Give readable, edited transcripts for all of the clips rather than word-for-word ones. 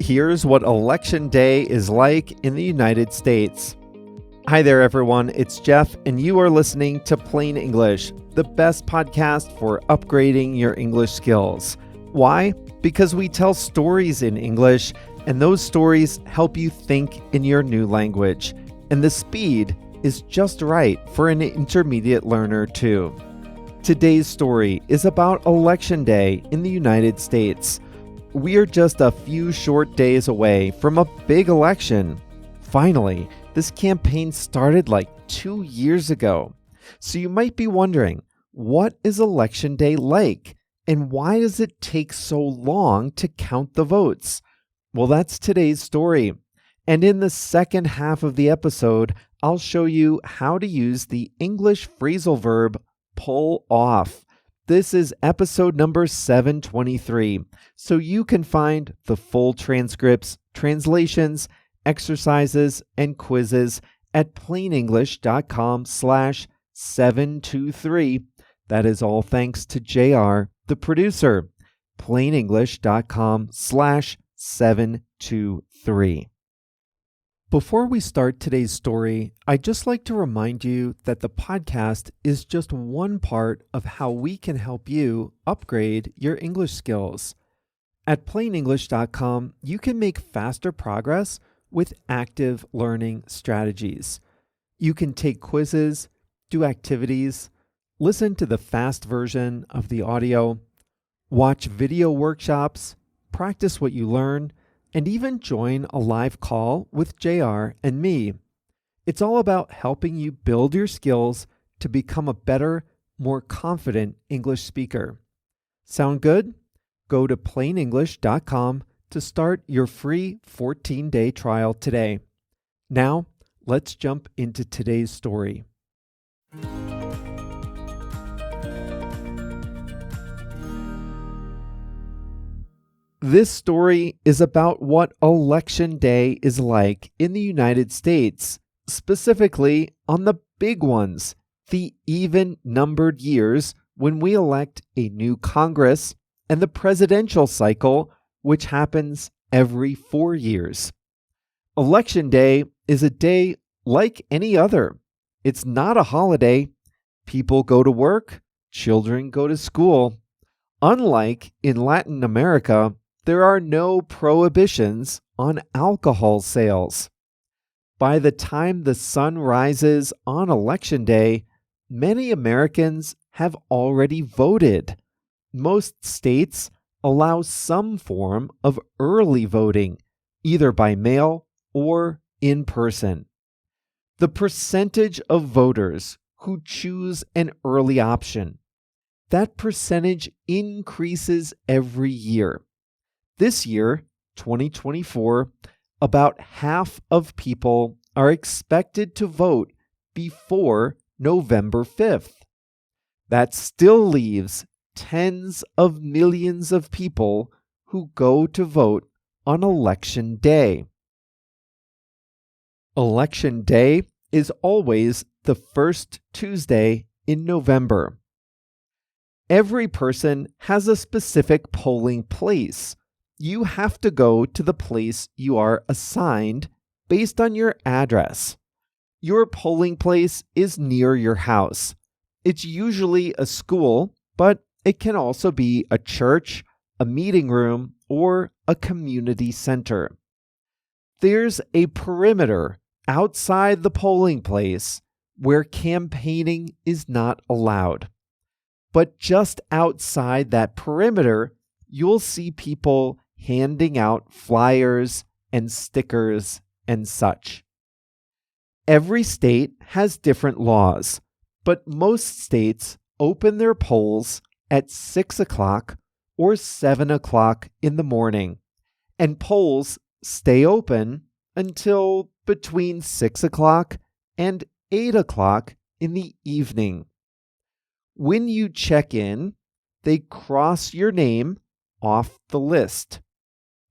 Here's what Election Day is like in the United States. Hi there, everyone. It's Jeff, and you are listening to Plain English, the best podcast for upgrading your English skills. Why? Because we tell stories in English, and those stories help you think in your new language. And the speed is just right for an intermediate learner, too. Today's story is about Election Day in the United States. We are just a few short days away from a big election. Finally, this campaign started like 2 years ago. So you might be wondering, what is Election Day like? And why does it take so long to count the votes? Well, that's today's story. And in the second half of the episode, I'll show you how to use the English phrasal verb pull off. This is episode number 723, so you can find the full transcripts, translations, exercises, and quizzes at plainenglish.com/723. That is all thanks to JR, the producer. plainenglish.com/723. Before we start today's story, I'd just like to remind you that the podcast is just one part of how we can help you upgrade your English skills. At plainenglish.com, you can make faster progress with active learning strategies. You can take quizzes, do activities, listen to the fast version of the audio, watch video workshops, practice what you learn, and even join a live call with JR and me. It's all about helping you build your skills to become a better, more confident English speaker. Sound good? Go to plainenglish.com to start your free 14-day trial today. Now, let's jump into today's story. This story is about what Election Day is like in the United States, specifically on the big ones, the even-numbered years when we elect a new Congress, and the presidential cycle, which happens every 4 years. Election Day is a day like any other. It's not a holiday. People go to work, children go to school. Unlike in Latin America, there are no prohibitions on alcohol sales. By the time the sun rises on Election Day, many Americans have already voted. Most states allow some form of early voting, either by mail or in person. The percentage of voters who choose an early option, that percentage increases every year. This year, 2024, about half of people are expected to vote before November 5th. That still leaves tens of millions of people who go to vote on Election Day. Election Day is always the first Tuesday in November. Every person has a specific polling place. You have to go to the place you are assigned based on your address. Your polling place is near your house. It's usually a school, but it can also be a church, a meeting room, or a community center. There's a perimeter outside the polling place where campaigning is not allowed. But just outside that perimeter, you'll see people handing out flyers and stickers and such. Every state has different laws, but most states open their polls at 6 o'clock or 7 o'clock in the morning, and polls stay open until between 6 o'clock and 8 o'clock in the evening. When you check in, they cross your name off the list.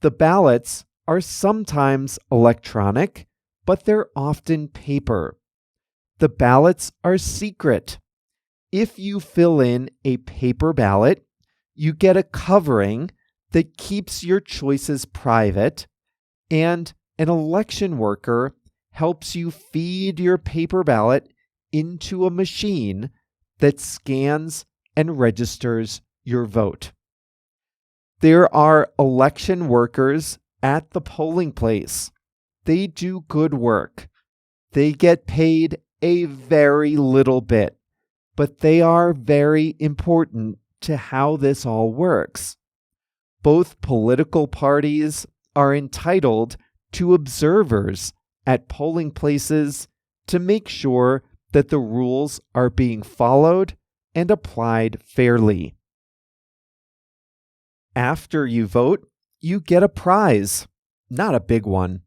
The ballots are sometimes electronic, but they're often paper. The ballots are secret. If you fill in a paper ballot, you get a covering that keeps your choices private and an election worker helps you feed your paper ballot into a machine that scans and registers your vote. There are election workers at the polling place. They do good work. They get paid a very little bit, but they are very important to how this all works. Both political parties are entitled to observers at polling places to make sure that the rules are being followed and applied fairly. After you vote, you get a prize, not a big one.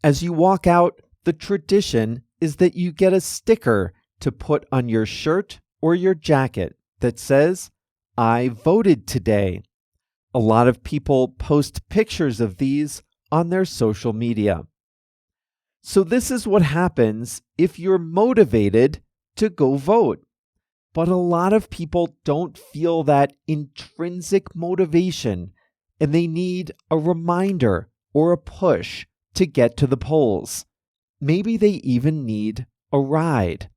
As you walk out, the tradition is that you get a sticker to put on your shirt or your jacket that says, "I voted today." A lot of people post pictures of these on their social media. So this is what happens if you're motivated to go vote. But a lot of people don't feel that intrinsic motivation, and they need a reminder or a push to get to the polls. Maybe they even need a ride.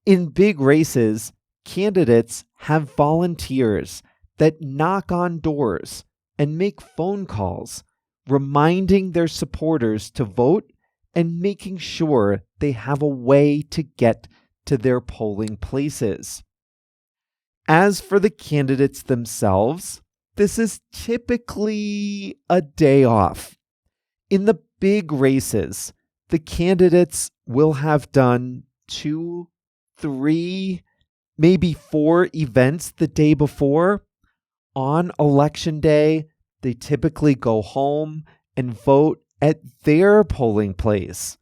In big races, candidates have volunteers that knock on doors and make phone calls, reminding their supporters to vote and making sure they have a way to get to their polling places. As for the candidates themselves, this is typically a day off. In the big races, the candidates will have done 2, 3, maybe 4 events the day before. On election day, they typically go home and vote at their polling place.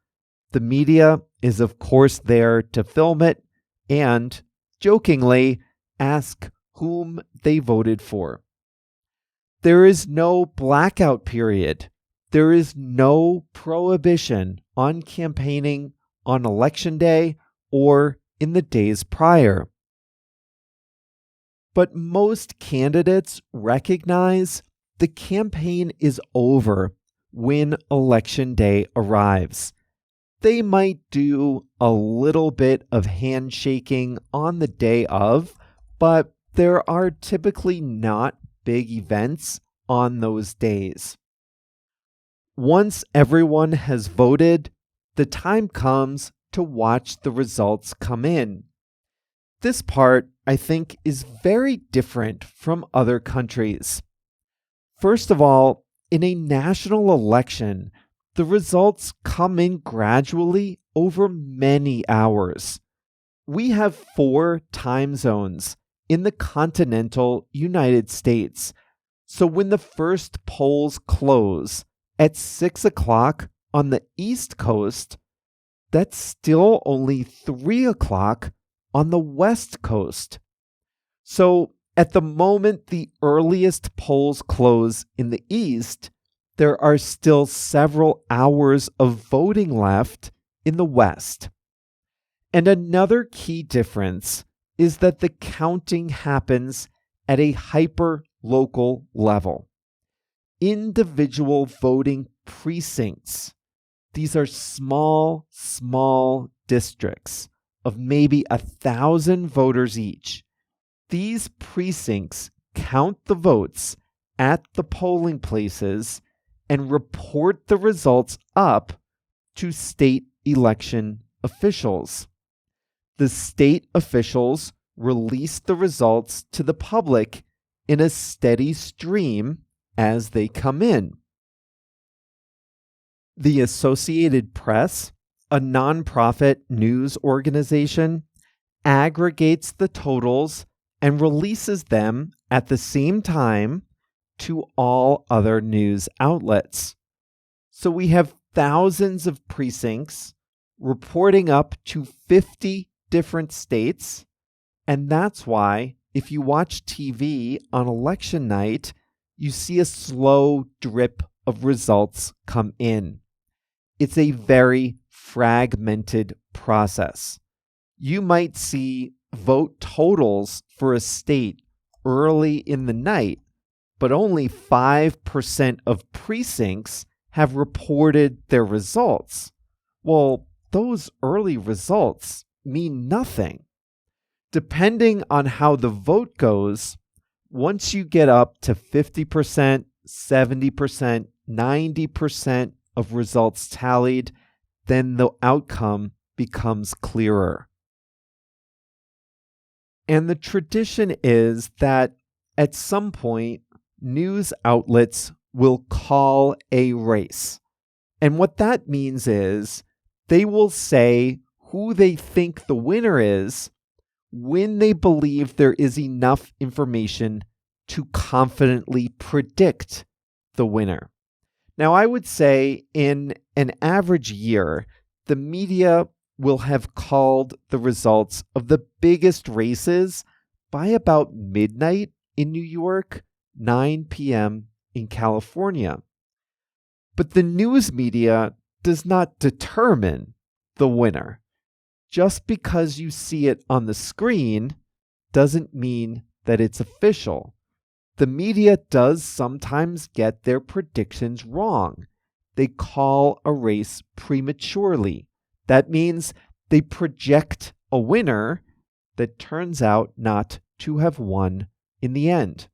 The media is, of course, there to film it and, jokingly, ask whom they voted for. There is no blackout period. There is no prohibition on campaigning on election day or in the days prior. But most candidates recognize the campaign is over when election day arrives. They might do a little bit of handshaking on the day of, but there are typically not big events on those days. Once everyone has voted, the time comes to watch the results come in. This part, I think, is very different from other countries. First of all, in a national election, the results come in gradually over many hours. We have 4 time zones in the continental United States, so when the first polls close at 6 o'clock on the East Coast, that's still only 3 o'clock on the West Coast. So at the moment the earliest polls close in the East, there are still several hours of voting left in the West. And another key difference is that the counting happens at a hyper-local level. Individual voting precincts. These are small districts of maybe 1,000 voters each. These precincts count the votes at the polling places and report the results up to state election officials. The state officials release the results to the public in a steady stream as they come in. The Associated Press, a nonprofit news organization, aggregates the totals and releases them at the same time to all other news outlets. So we have thousands of precincts reporting up to 50 different states, and that's why if you watch TV on election night, you see a slow drip of results come in. It's a very fragmented process. You might see vote totals for a state early in the night, but only 5% of precincts have reported their results. Well, those early results mean nothing. Depending on how the vote goes, once you get up to 50%, 70%, 90% of results tallied, then the outcome becomes clearer. And the tradition is that at some point, news outlets will call a race. And what that means is they will say who they think the winner is when they believe there is enough information to confidently predict the winner. Now, I would say in an average year, the media will have called the results of the biggest races by about midnight in New York, 9 p.m. in California. But the news media does not determine the winner. Just because you see it on the screen doesn't mean that it's official. The media does sometimes get their predictions wrong. They call a race prematurely. That means they project a winner that turns out not to have won in the end.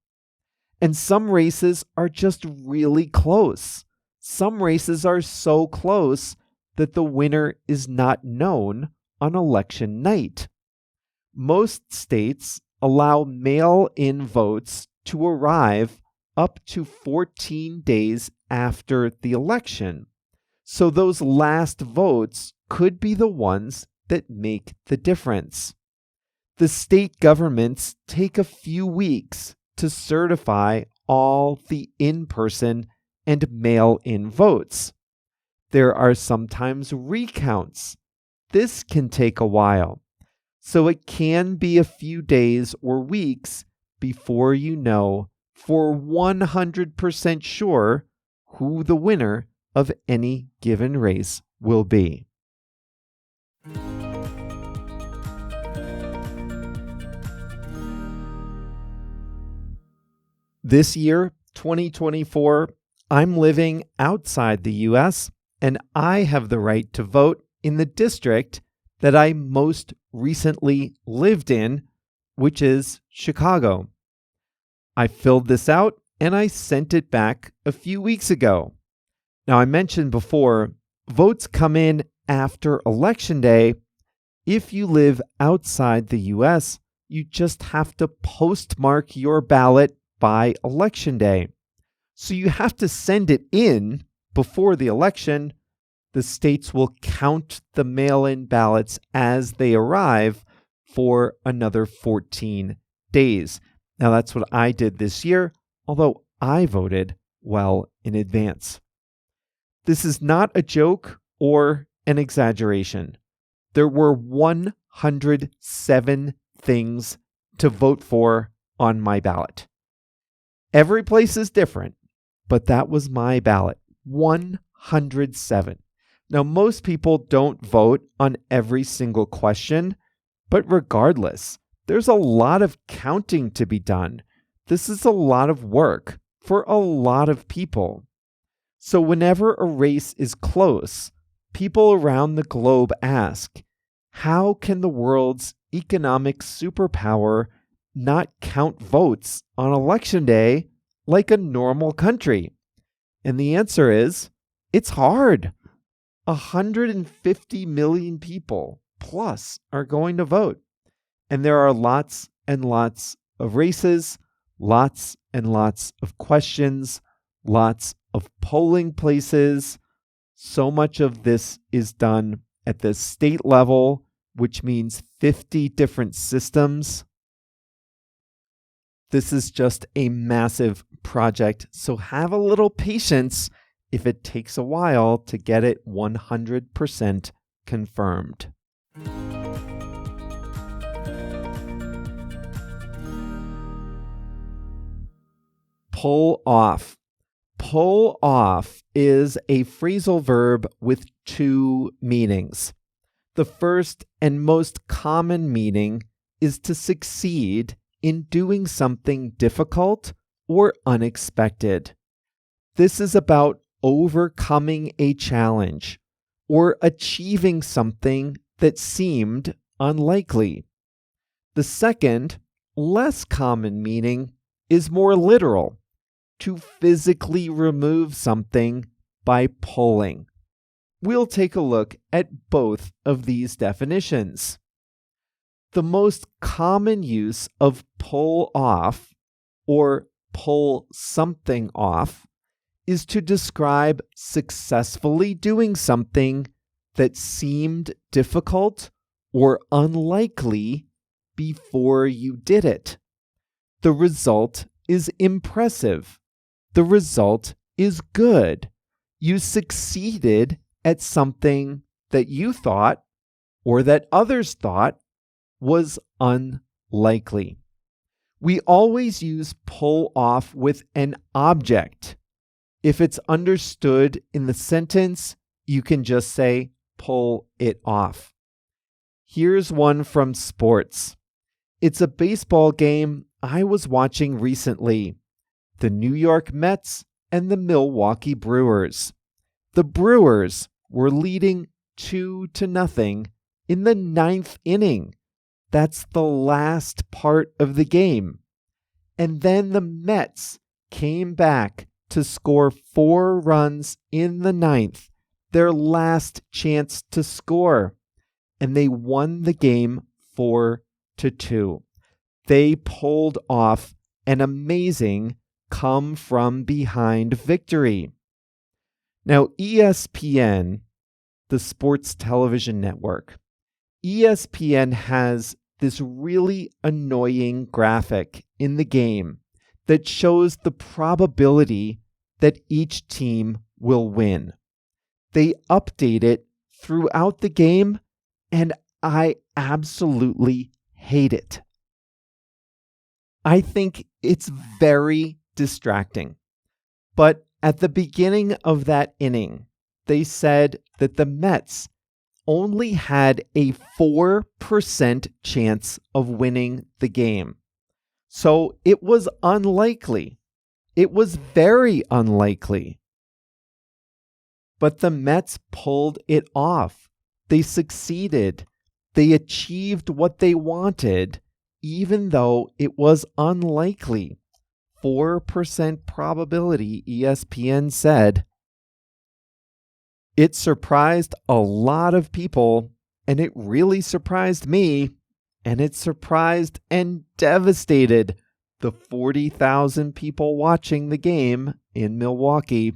And some races are just really close. Some races are so close that the winner is not known on election night. Most states allow mail-in votes to arrive up to 14 days after the election. So those last votes could be the ones that make the difference. The state governments take a few weeks to certify all the in-person and mail-in votes. There are sometimes recounts. This can take a while. So it can be a few days or weeks before you know for 100% sure who the winner of any given race will be. This year, 2024, I'm living outside the US, and I have the right to vote in the district that I most recently lived in, which is Chicago. I filled this out and I sent it back a few weeks ago. Now, I mentioned before, votes come in after Election Day. If you live outside the US, you just have to postmark your ballot by Election Day. So you have to send it in before the election. The states will count the mail-in ballots as they arrive for another 14 days. Now, that's what I did this year, although I voted well in advance. This is not a joke or an exaggeration. There were 107 things to vote for on my ballot. Every place is different, but that was my ballot, 107. Now, most people don't vote on every single question, but regardless, there's a lot of counting to be done. This is a lot of work for a lot of people. So whenever a race is close, people around the globe ask, how can the world's economic superpower not count votes on Election Day like a normal country? And the answer is, it's hard. 150 million people plus are going to vote. And there are lots and lots of races, lots and lots of questions, lots of polling places. So much of this is done at the state level, which means 50 different systems. This is just a massive project, so have a little patience if it takes a while to get it 100% confirmed. Pull off. Pull off is a phrasal verb with two meanings. The first and most common meaning is to succeed in doing something difficult or unexpected. This is about overcoming a challenge or achieving something that seemed unlikely. The second, less common meaning is more literal, to physically remove something by pulling. We'll take a look at both of these definitions. The most common use of pull off or pull something off is to describe successfully doing something that seemed difficult or unlikely before you did it. The result is impressive. The result is good. You succeeded at something that you thought or that others thought was unlikely. We always use pull off with an object. If it's understood in the sentence, you can just say pull it off. Here's one from sports. It's a baseball game I was watching recently. The New York Mets and the Milwaukee Brewers. The Brewers were leading 2-0 in the 9th inning. That's the last part of the game. And then the Mets came back to score 4 runs in the 9th, their last chance to score. And they won the game 4-2. They pulled off an amazing come-from-behind victory. Now, ESPN, the sports television network, ESPN has this really annoying graphic in the game that shows the probability that each team will win. They update it throughout the game, and I absolutely hate it. I think it's very distracting. But at the beginning of that inning, they said that the Mets only had a 4% chance of winning the game. So it was unlikely. It was very unlikely. But the Mets pulled it off. They succeeded. They achieved what they wanted, even though it was unlikely. 4% probability, ESPN said. It surprised a lot of people, and it really surprised me, and it surprised and devastated the 40,000 people watching the game in Milwaukee.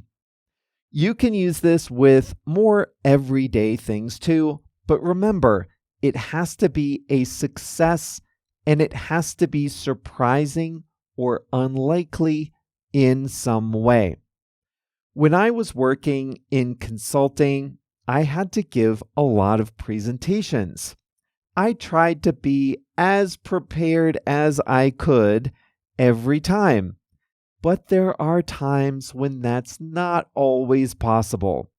You can use this with more everyday things too, but remember, it has to be a success and it has to be surprising or unlikely in some way. When I was working in consulting, I had to give a lot of presentations. I tried to be as prepared as I could every time, but there are times when that's not always possible.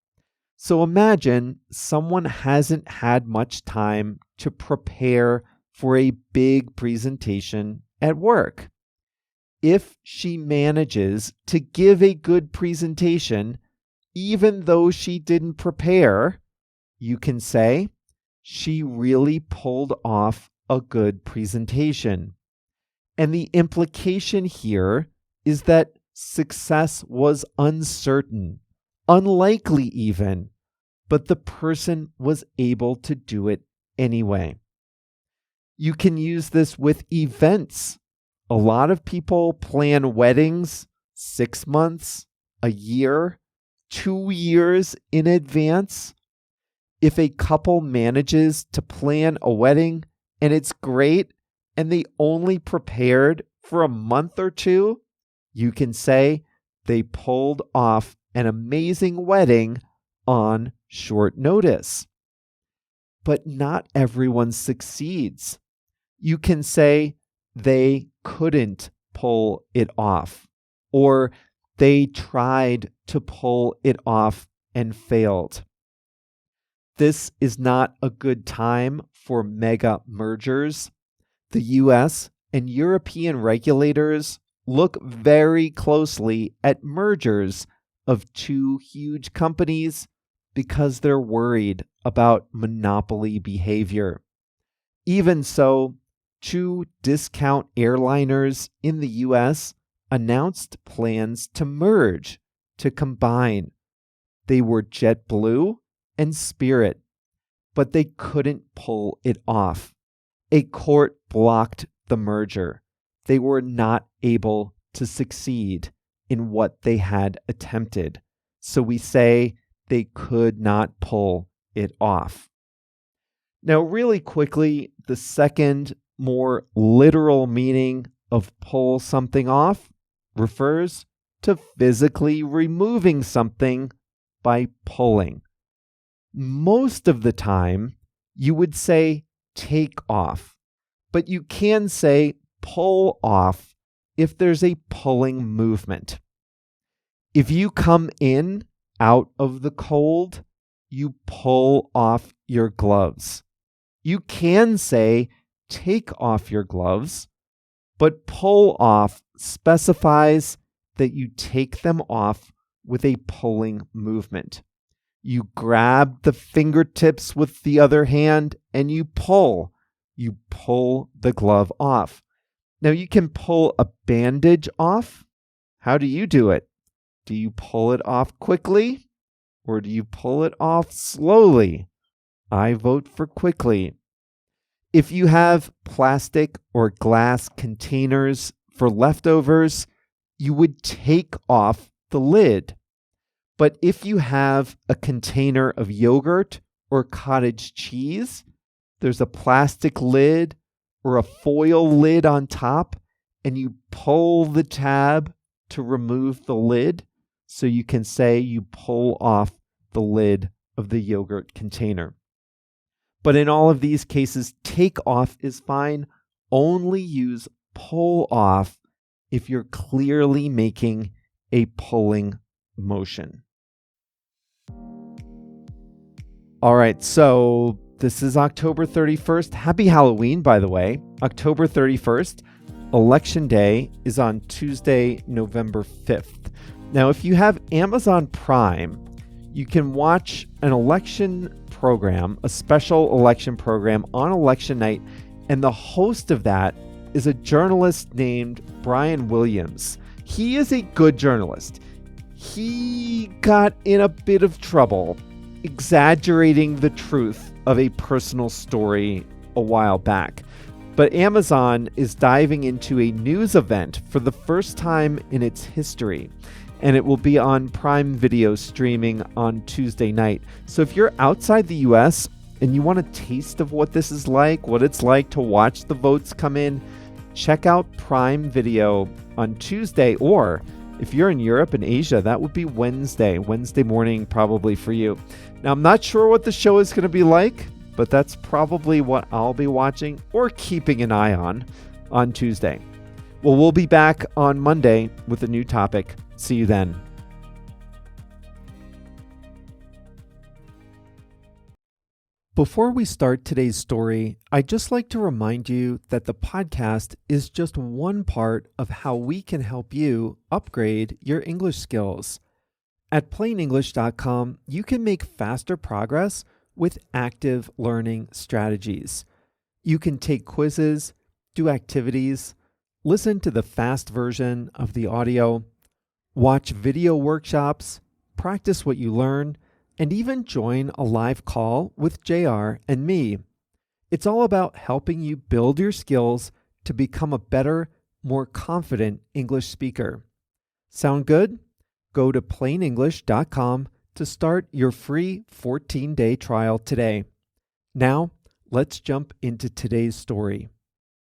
So imagine someone hasn't had much time to prepare for a big presentation at work. If she manages to give a good presentation, even though she didn't prepare, you can say she really pulled off a good presentation. And the implication here is that success was uncertain, unlikely even, but the person was able to do it anyway. You can use this with events. A lot of people plan weddings 6 months, a year, 2 years in advance. If a couple manages to plan a wedding and it's great and they only prepared for a month or two, you can say they pulled off an amazing wedding on short notice. But not everyone succeeds. You can say they couldn't pull it off, or they tried to pull it off and failed. This is not a good time for mega mergers. The US and European regulators look very closely at mergers of two huge companies because they're worried about monopoly behavior. Even so, two discount airliners in the US announced plans to merge, to combine. They were JetBlue and Spirit, but they couldn't pull it off. A court blocked the merger. They were not able to succeed in what they had attempted. So we say they could not pull it off. Now, really quickly, the second, more literal meaning of pull something off refers to physically removing something by pulling. Most of the time, you would say take off, but you can say pull off if there's a pulling movement. If you come in out of the cold, you pull off your gloves. You can say take off your gloves, but pull off specifies that you take them off with a pulling movement. You grab the fingertips with the other hand and you pull. You pull the glove off. Now you can pull a bandage off. How do you do it? Do you pull it off quickly or do you pull it off slowly? I vote for quickly. If you have plastic or glass containers for leftovers, you would take off the lid. But if you have a container of yogurt or cottage cheese, there's a plastic lid or a foil lid on top, and you pull the tab to remove the lid, so you can say you pull off the lid of the yogurt container. But in all of these cases, take off is fine. Only use pull off if you're clearly making a pulling motion. All right, so this is October 31st. Happy Halloween, by the way. October 31st. Election Day is on Tuesday, November 5th. Now, if you have Amazon Prime, you can watch an election program, a special election program on election night, and the host of that is a journalist named Brian Williams. He is a good journalist. He got in a bit of trouble exaggerating the truth of a personal story a while back. But Amazon is diving into a news event for the first time in its history, and it will be on Prime Video streaming on Tuesday night. So if you're outside the US and you want a taste of what this is like, what it's like to watch the votes come in, check out Prime Video on Tuesday, or if you're in Europe and Asia, that would be Wednesday morning probably for you. Now, I'm not sure what the show is going to be like, but that's probably what I'll be watching or keeping an eye on Tuesday. Well, we'll be back on Monday with a new topic. See you then. Before we start today's story, I'd just like to remind you that the podcast is just one part of how we can help you upgrade your English skills. At PlainEnglish.com, you can make faster progress with active learning strategies. You can take quizzes, do activities, listen to the fast version of the audio, watch video workshops, practice what you learn, and even join a live call with JR and me. It's all about helping you build your skills to become a better, more confident English speaker. Sound good? Go to PlainEnglish.com to start your free 14-day trial today. Now, let's jump into today's story.